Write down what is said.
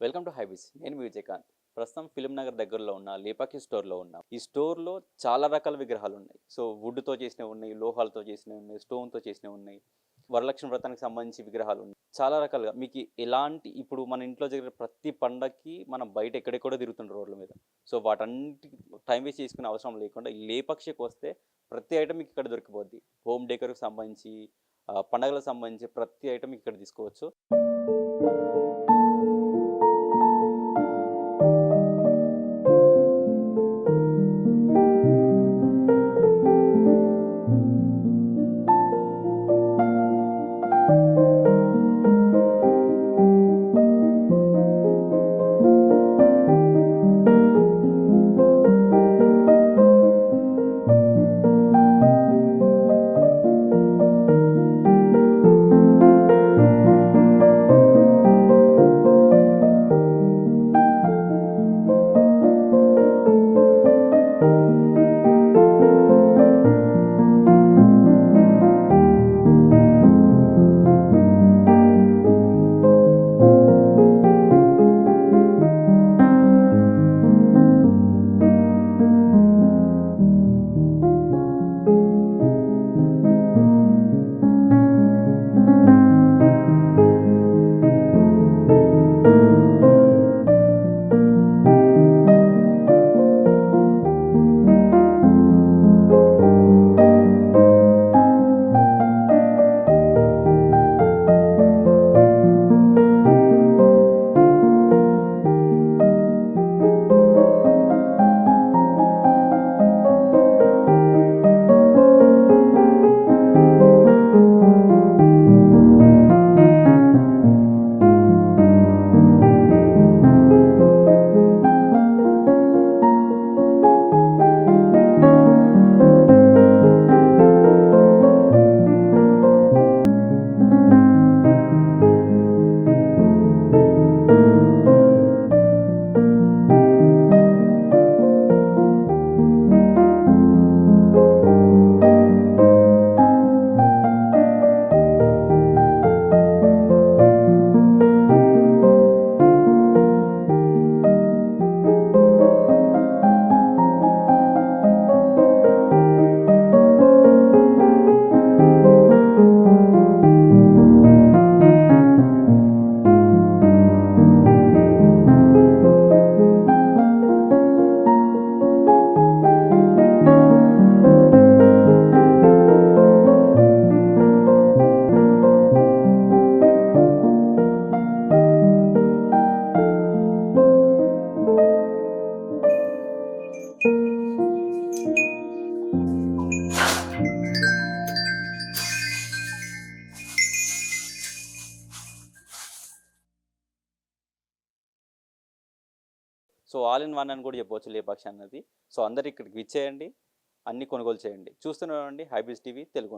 Welcome to హైబీస్. నేను మీ విజయకాంత్. ప్రస్తుతం film Nagar దగ్గరలో ఉన్న లేపాకి స్టోర్లో ఉన్నాం. ఈ స్టోర్లో చాలా రకాల విగ్రహాలు ఉన్నాయి. సో వుడ్తో చేసినవి ఉన్నాయి, లోహాలతో చేసినవి ఉన్నాయి, స్టోన్తో చేసినవి ఉన్నాయి, వరలక్ష్మి వ్రతానికి సంబంధించి విగ్రహాలు ఉన్నాయి. చాలా రకాలుగా మీకు ఎలాంటి ఇప్పుడు మన ఇంట్లో జరిగే ప్రతి పండగకి మనం బయట ఎక్కడెక్కడో తిరుగుతుంటాం రోడ్ల మీద. సో వాటన్నిటి టైం వేస్ట్ చేసుకునే అవసరం లేకుండా ఈ లేపాక్షికి వస్తే ప్రతి ఐటమ్ మీకు ఇక్కడ దొరికిపోద్ది. హోమ్ డెకర్కి సంబంధించి పండగలకు సంబంధించి ప్రతి ఐటమ్ ఇక్కడ తీసుకోవచ్చు. సో ఆల్ ఇన్ వన్ అని కూడా చెప్పవచ్చు లేపాక్షి అన్నది. సో అందరు ఇక్కడికి విచ్చేయండి, అన్ని కొనుగోలు చేయండి. చూస్తూనే ఉండండి హైబీస్ టీవీ తెలుగు.